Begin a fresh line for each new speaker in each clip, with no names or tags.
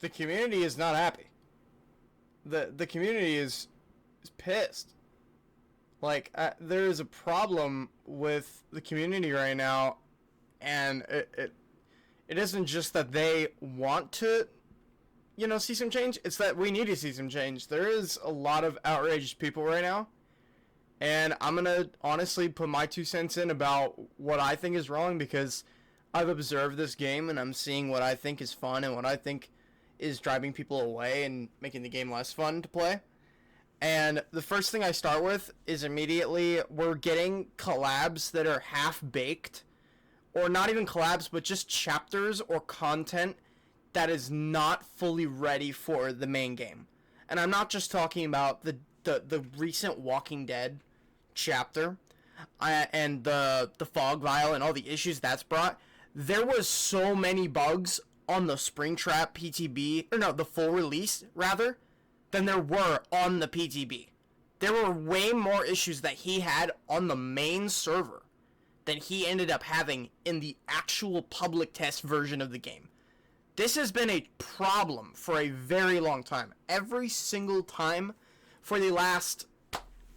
the community is not happy. The community is pissed. Like, there is a problem with the community right now, and it isn't just that they want to, see some change. It's that we need to see some change. There is a lot of outraged people right now, and I'm gonna honestly put my 2 cents in about what I think is wrong, because I've observed this game and I'm seeing what I think is fun and what I think is driving people away and making the game less fun to play. And the first thing I start with is immediately we're getting collabs that are half-baked, or not even collabs, but just chapters or content that is not fully ready for the main game. And I'm not just talking about the recent Walking Dead chapter and the fog vial and all the issues that's brought. There was so many bugs on the Springtrap PTB, or no, the full release, rather, than there were on the PTB. There were way more issues that he had on the main server than he ended up having in the actual public test version of the game. This has been a problem for a very long time. Every single time for the last,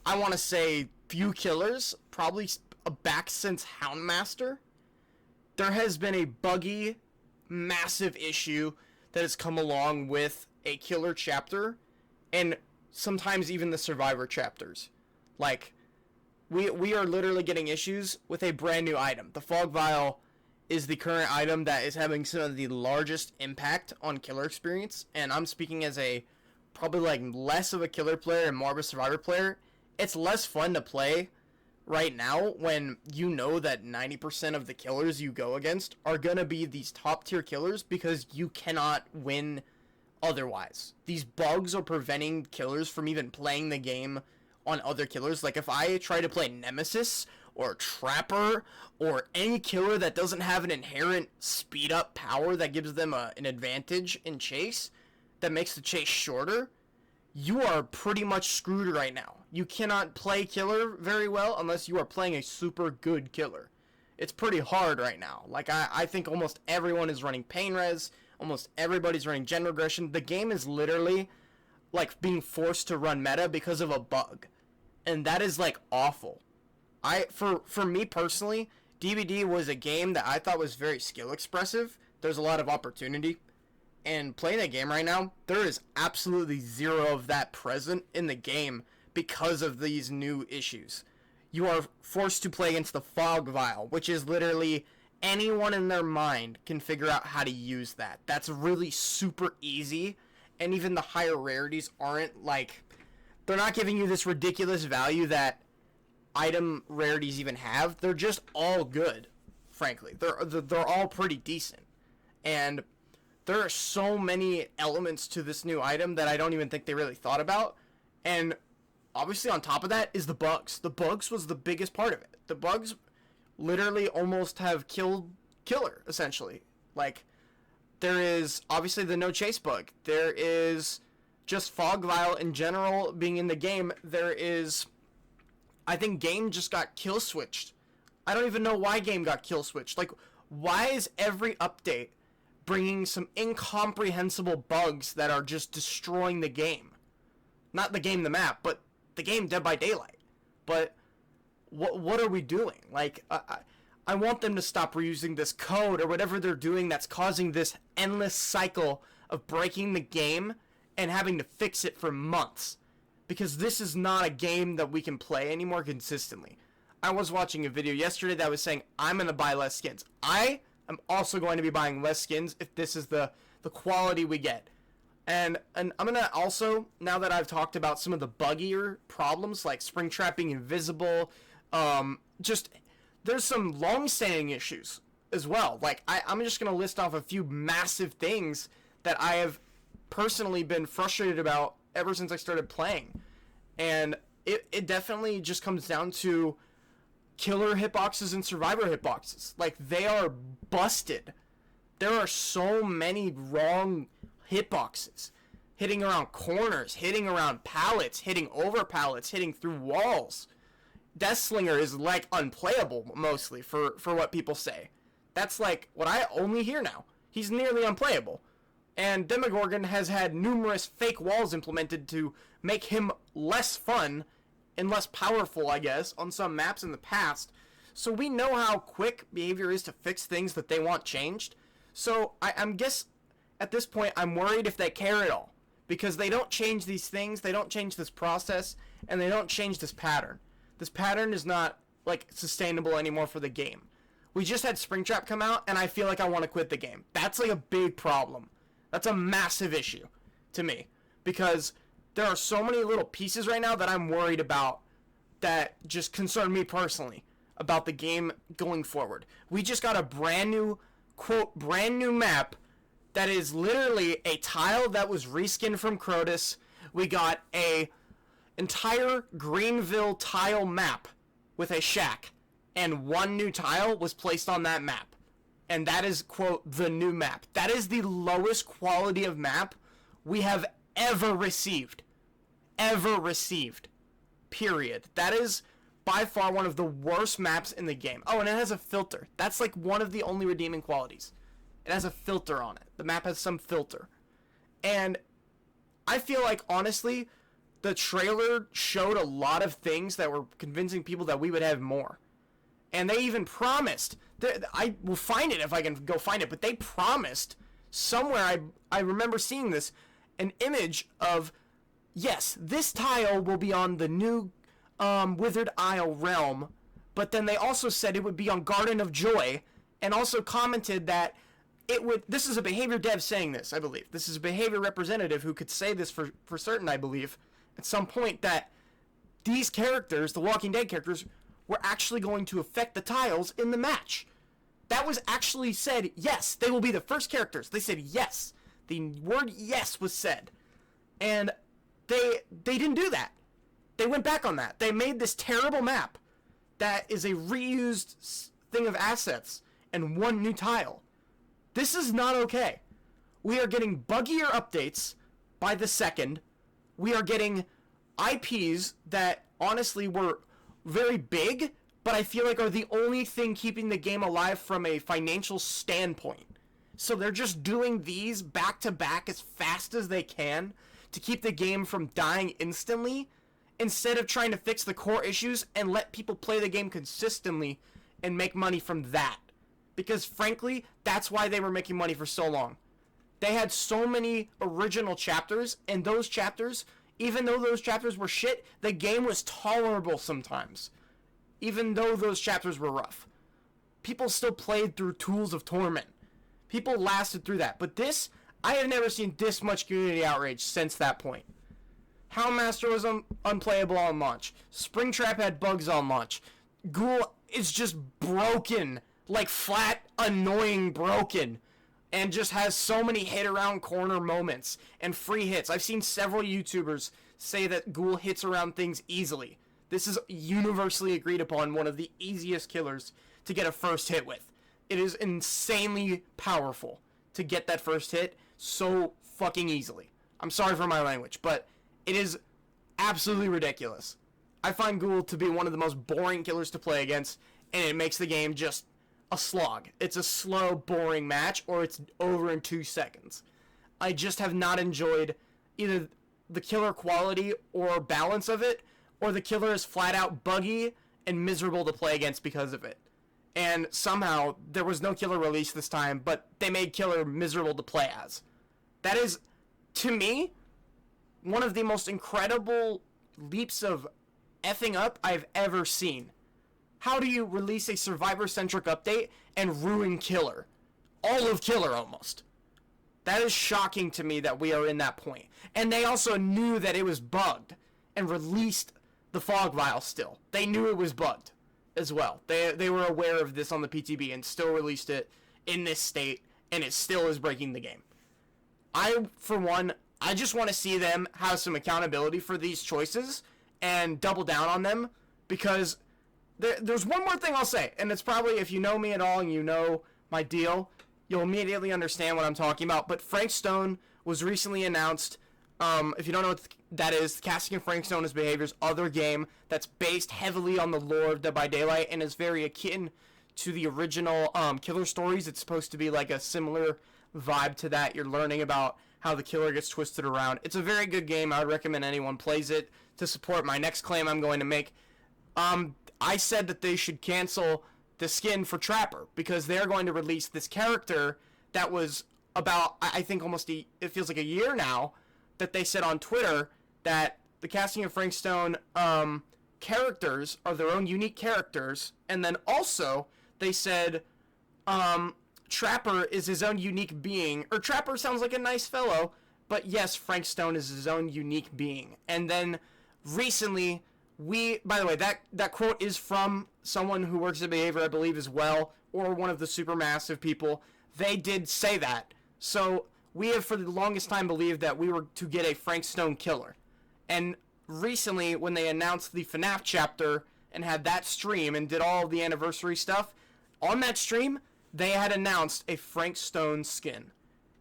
I want to say, few killers, probably back since Houndmaster, there has been a buggy, massive issue that has come along with a killer chapter, and sometimes even the survivor chapters. Like, we are literally getting issues with a brand new item. The fog vial is the current item that is having some of the largest impact on killer experience, and I'm speaking as a probably like less of a killer player and more of a survivor player. It's less fun to play right now when you know that 90% of the killers you go against are going to be these top tier killers, because you cannot win otherwise. These bugs are preventing killers from even playing the game on other killers. Like, if I try to play Nemesis or Trapper or any killer that doesn't have an inherent speed up power that gives them an advantage in chase, that makes the chase shorter, you are pretty much screwed right now. You cannot play killer very well unless you are playing a super good killer. It's pretty hard right now. Like, I think almost everyone is running pain res, almost everybody's running gen regression. The game is literally like being forced to run meta because of a bug, and that is like awful. For me personally, DBD was a game that I thought was very skill expressive. There's a lot of opportunity. And playing that game right now, there is absolutely zero of that present in the game because of these new issues. You are forced to play against the fog vial, which is literally anyone in their mind can figure out how to use that. That's really super easy, and even the higher rarities aren't like, they're not giving you this ridiculous value that item rarities even have. They're just all good, frankly. They're all pretty decent. And there are so many elements to this new item that I don't even think they really thought about. And obviously on top of that is the bugs. The bugs was the biggest part of it. The bugs literally almost have killed killer, essentially. Like, there is obviously the no chase bug. There is just fog vial in general being in the game. There is, I think game just got kill switched. I don't even know why game got kill switched. Like, why is every update bringing some incomprehensible bugs that are just destroying the game? Not the game, the map, but the game Dead by Daylight. But what are we doing? Like, I want them to stop reusing this code or whatever they're doing that's causing this endless cycle of breaking the game and having to fix it for months. Because this is not a game that we can play anymore consistently. I was watching a video yesterday that was saying, I'm going to buy less skins. I am also going to be buying less skins if this is the quality we get. And I'm going to also, now that I've talked about some of the buggier problems, like Springtrap being invisible, just, there's some long-standing issues as well. Like, I'm just going to list off a few massive things that I have personally been frustrated about ever since I started playing. And it definitely just comes down to killer hitboxes and survivor hitboxes. Like, they are busted. There are so many wrong hitboxes. Hitting around corners, hitting around pallets, hitting over pallets, hitting through walls. Deathslinger is, like, unplayable, mostly, for what people say. That's, like, what I only hear now. He's nearly unplayable. And Demogorgon has had numerous fake walls implemented to make him less fun and less powerful, I guess, on some maps in the past. So we know how quick behavior is to fix things that they want changed. So I'm guess at this point I'm worried if they care at all, because they don't change these things, they don't change this process, and they don't change this pattern. This pattern is not like sustainable anymore for the game. We just had Springtrap come out, and I feel like I want to quit the game. That's like a big problem. That's a massive issue to me, because there are so many little pieces right now that I'm worried about that just concern me personally about the game going forward. We just got a brand new, quote, brand new map that is literally a tile that was reskinned from Crotus. We got a entire Greenville tile map with a shack, and one new tile was placed on that map. And that is, quote, the new map. That is the lowest quality of map we have ever received. Ever received. Period. That is by far one of the worst maps in the game. Oh, and it has a filter. That's like one of the only redeeming qualities. It has a filter on it. The map has some filter. And I feel like, honestly, the trailer showed a lot of things that were convincing people that we would have more. And they even promised, I will find it if I can go find it, but they promised somewhere, I remember seeing this, an image of, yes, this tile will be on the new Withered Isle realm, but then they also said it would be on Garden of Joy, and also commented that it would, this is a behavior dev saying this, I believe. This is a behavior representative who could say this for certain, I believe, at some point, that these characters, the Walking Dead characters, were actually going to affect the tiles in the match. That was actually said, yes, they will be the first characters. They said yes. The word yes was said. And they didn't do that. They went back on that. They made this terrible map that is a reused thing of assets and one new tile. This is not okay. We are getting buggier updates by the second. We are getting IPs that honestly were very big, but I feel like are the only thing keeping the game alive from a financial standpoint. So they're just doing these back to back as fast as they can to keep the game from dying instantly, instead of trying to fix the core issues and let people play the game consistently and make money from that. Because frankly, that's why they were making money for so long. They had so many original chapters, and those chapters, even though those chapters were shit, the game was tolerable sometimes. Even though those chapters were rough. People still played through Tools of Torment. People lasted through that. But this, I have never seen this much community outrage since that point. Houndmaster was unplayable on launch. Springtrap had bugs on launch. Ghoul is just broken. Like flat, annoying broken. And just has so many hit around corner moments and free hits. I've seen several YouTubers say that Ghoul hits around things easily. This is universally agreed upon one of the easiest killers to get a first hit with. It is insanely powerful to get that first hit so fucking easily. I'm sorry for my language, but it is absolutely ridiculous. I find Ghoul to be one of the most boring killers to play against, and it makes the game just a slog. It's a slow, boring match, or it's over in 2 seconds. I just have not enjoyed either the killer quality or balance of it, or the killer is flat out buggy and miserable to play against because of it. And somehow, there was no killer release this time, but they made killer miserable to play as. That is, to me, one of the most incredible leaps of effing up I've ever seen. How do you release a survivor-centric update and ruin killer? All of killer, almost. That is shocking to me that we are in that point. And they also knew that it was bugged and released the fog vial still. They knew it was bugged as well. They were aware of this on the PTB and still released it in this state, and it still is breaking the game. For one, I just want to see them have some accountability for these choices and double down on them, because there's one more thing I'll say, and it's probably, if you know me at all and you know my deal, you'll immediately understand what I'm talking about. But Frank Stone was recently announced. If you don't know what that is, Casting and Frank Stone is Behavior's other game that's based heavily on the lore of Dead by Daylight and is very akin to the original Killer Stories. It's supposed to be like a similar vibe to that. You're learning about how the killer gets twisted around. It's a very good game. I would recommend anyone plays it to support my next claim I'm going to make. I said that they should cancel the skin for Trapper because they're going to release this character that was about, I think it feels like a year now, that they said on Twitter that the casting of Frank Stone characters are their own unique characters, and then also they said Trapper is his own unique being, or Trapper sounds like a nice fellow, but yes, Frank Stone is his own unique being. And then recently, by the way, that quote is from someone who works at Behavior, I believe, as well, or one of the supermassive people. They did say that. So we have for the longest time believed that we were to get a Frank Stone killer. And recently, when they announced the FNAF chapter and had that stream and did all of the anniversary stuff, on that stream, they had announced a Frank Stone skin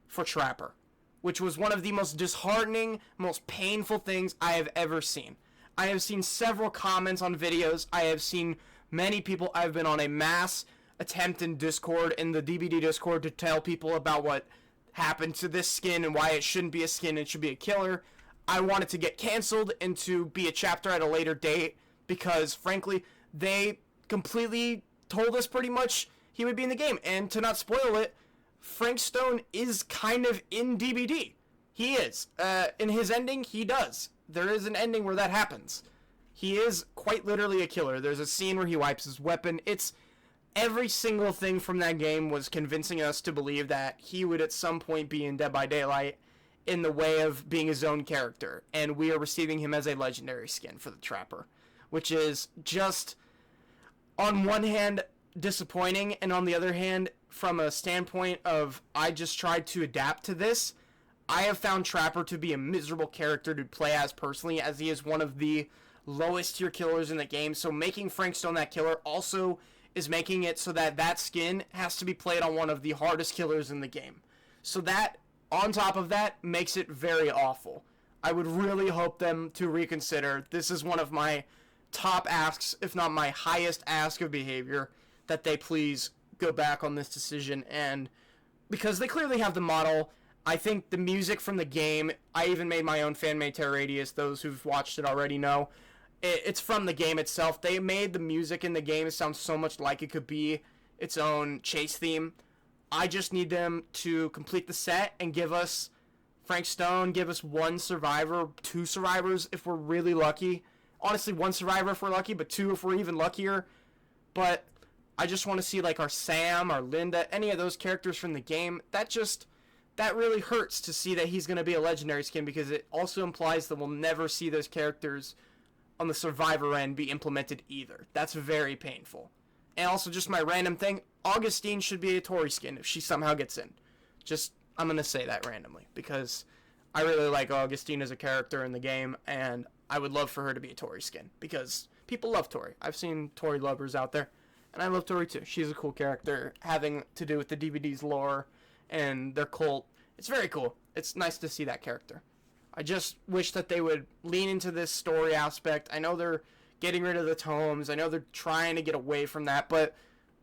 for Trapper, which was one of the most disheartening, most painful things I have ever seen. I have seen several comments on videos. I have seen many people. I've been on a mass attempt in Discord, in the DBD Discord, to tell people about what happened to this skin and why it shouldn't be a skin, it should be a killer. I want it to get canceled and to be a chapter at a later date because, frankly, they completely told us pretty much he would be in the game. And to not spoil it, Frank Stone is kind of in DBD. He is. In his ending, he does. There is an ending where that happens. He is quite literally a killer. There's a scene where he wipes his weapon. It's every single thing from that game was convincing us to believe that he would at some point be in Dead by Daylight in the way of being his own character. And we are receiving him as a legendary skin for the Trapper, which is just, on one hand, disappointing, and on the other hand, from a standpoint of I just tried to adapt to this, I have found Trapper to be a miserable character to play as personally, as he is one of the lowest tier killers in the game. So making Frank Stone that killer also is making it so that that skin has to be played on one of the hardest killers in the game. So that, on top of that, makes it very awful. I would really hope them to reconsider. This is one of my top asks, if not my highest ask of Behavior, that they please go back on this decision. And because they clearly have the model, I think the music from the game, I even made my own fan-made Terror Radius. Those who've watched it already know. It's from the game itself. They made the music in the game sound so much like it could be its own chase theme. I just need them to complete the set and give us Frank Stone, give us one survivor, 2 survivors if we're really lucky. Honestly, 1 survivor if we're lucky, but 2 if we're even luckier. But I just want to see like our Sam, our Linda, any of those characters from the game. That really hurts to see that he's going to be a legendary skin, because it also implies that we'll never see those characters on the survivor end be implemented either. That's very painful. And also, just my random thing, Augustine should be a Tori skin if she somehow gets in. I'm going to say that randomly, because I really like Augustine as a character in the game, and I would love for her to be a Tori skin, because people love Tori. I've seen Tori lovers out there, and I love Tori too. She's a cool character, having to do with the DVD's lore and their cult. It's very cool. It's nice to see that character. I just wish that they would lean into this story aspect. I know they're getting rid of the tomes. I know they're trying to get away from that, but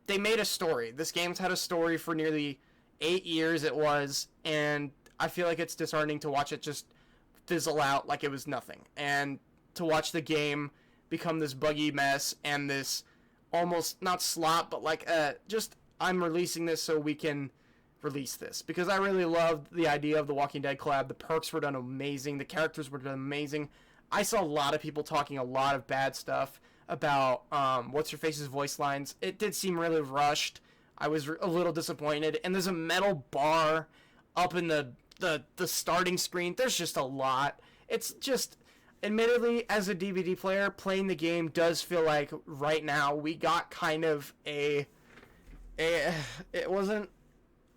they made a story. This game's had a story for nearly 8 years it was, and I feel like it's disheartening to watch it just fizzle out like it was nothing. And to watch the game become this buggy mess and this almost, not slop, but like just I'm releasing this so we can release this, because I really loved the idea of the Walking Dead collab. The perks were done amazing. The characters were done amazing. I saw a lot of people talking a lot of bad stuff about What's-Her-Face's voice lines. It did seem really rushed. I was a little disappointed. And there's a metal bar up in the starting screen. There's just a lot. It's just, admittedly, as a DVD player, playing the game does feel like right now we got kind of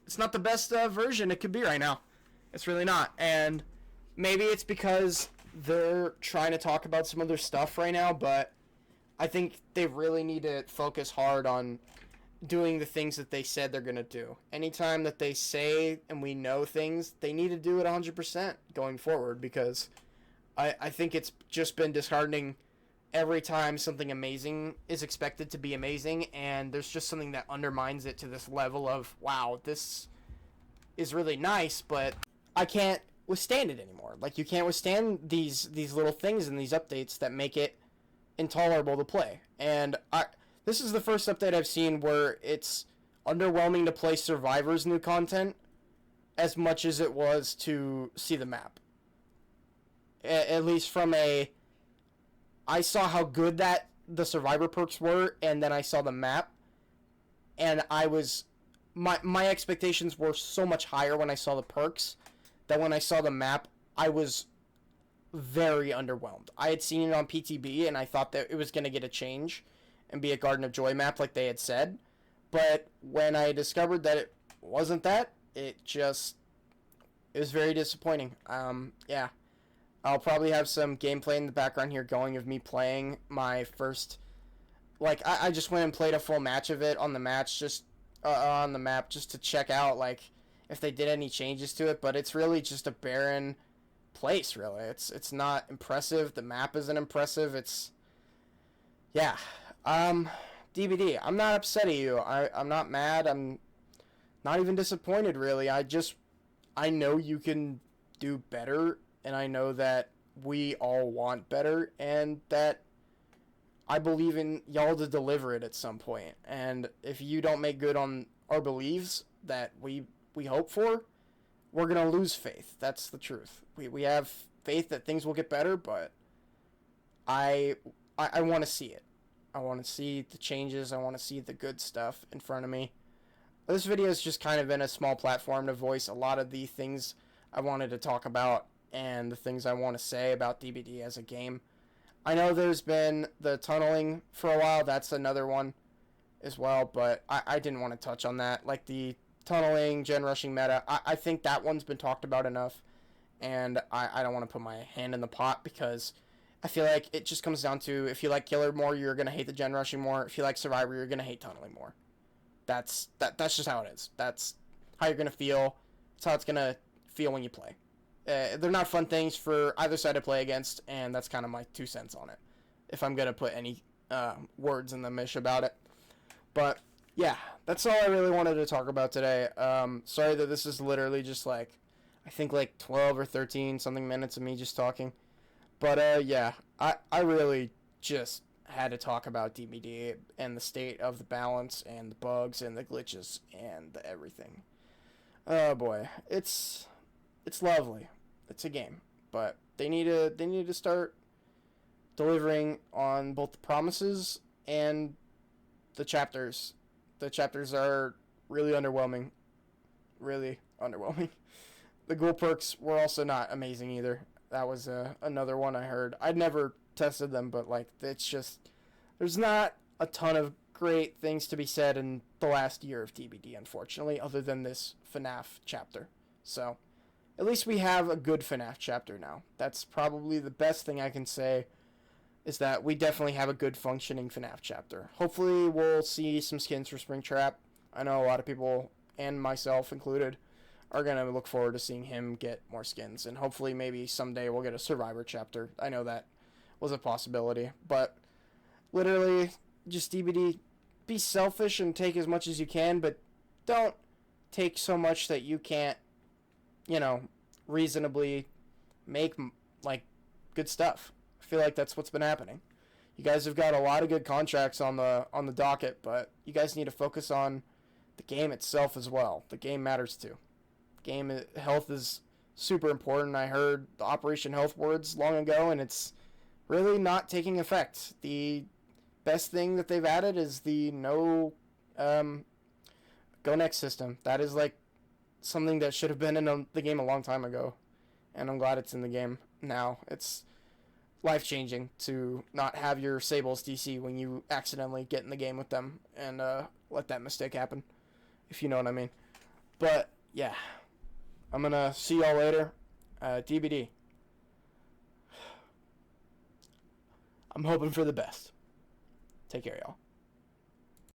it's not the best version it could be right now. It's really not. And maybe it's because they're trying to talk about some other stuff right now, but I think they really need to focus hard on doing the things that they said they're going to do. Anytime that they say and we know things, they need to do it 100% going forward, because I think it's just been disheartening every time something amazing is expected to be amazing, and there's just something that undermines it to this level of, wow, this is really nice, but I can't withstand it anymore. Like, you can't withstand these little things and these updates that make it intolerable to play. And this is the first update I've seen where it's underwhelming to play Survivor's new content as much as it was to see the map. At least from I saw how good that the Survivor perks were, and then I saw the map, and my expectations were so much higher when I saw the perks that when I saw the map, I was very underwhelmed. I had seen it on PTB, and I thought that it was going to get a change and be a Garden of Joy map like they had said, but when I discovered that it wasn't that, it was very disappointing. Yeah. I'll probably have some gameplay in the background here going of me playing my first, like, I just went and played a full match of it on the map just to check out, like, if they did any changes to it, but it's really just a barren place, really. It's not impressive. The map isn't impressive. Yeah. DBD, I'm not upset at you. I'm not mad. I'm not even disappointed, really. I know you can do better, and I know that we all want better, and that I believe in y'all to deliver it at some point. And if you don't make good on our beliefs that we hope for, we're going to lose faith. That's the truth. We have faith that things will get better, but I want to see it. I want to see the changes. I want to see the good stuff in front of me. This video is just kind of been a small platform to voice a lot of the things I wanted to talk about and the things I want to say about DBD as a game. I know there's been the tunneling for a while. That's another one as well, but I didn't want to touch on that. Like the tunneling, gen rushing meta, I think that one's been talked about enough, and I don't want to put my hand in the pot because I feel like it just comes down to if you like Killer more, you're going to hate the gen rushing more. If you like Survivor, you're going to hate tunneling more. That's just how it is. That's how you're going to feel. That's how it's going to feel when you play. They're not fun things for either side to play against, and that's kind of my 2 cents on it, if I'm going to put any words in the mish about it. But, yeah, that's all I really wanted to talk about today. Sorry that this is literally just I think 12 or 13 something minutes of me just talking. But, yeah, I really just had to talk about DBD and the state of the balance and the bugs and the glitches and the everything. Oh, boy. It's lovely. It's a game, but they need to start delivering on both the promises and the chapters. The chapters are really underwhelming. Really underwhelming. The ghoul perks were also not amazing either. That was another one I heard. I'd never tested them, but it's just there's not a ton of great things to be said in the last year of DBD, unfortunately, other than this FNAF chapter. So at least we have a good FNAF chapter now. That's probably the best thing I can say, is that we definitely have a good functioning FNAF chapter. Hopefully we'll see some skins for Springtrap. I know a lot of people, and myself included, are going to look forward to seeing him get more skins. And hopefully maybe someday we'll get a Survivor chapter. I know that was a possibility. But literally, just DBD, be selfish and take as much as you can, but don't take so much that you can't, reasonably make good stuff. I feel like that's what's been happening. You guys have got a lot of good contracts on the docket, but you guys need to focus on the game itself as well. The game matters too. Game health is super important. I heard the Operation Health words long ago, and it's really not taking effect. The best thing that they've added is the no go next system. That is something that should have been in the game a long time ago, and I'm glad it's in the game now. It's life-changing to not have your Sables DC when you accidentally get in the game with them and let that mistake happen, if you know what I mean. But, yeah, I'm going to see y'all later. DBD. I'm hoping for the best. Take care, y'all.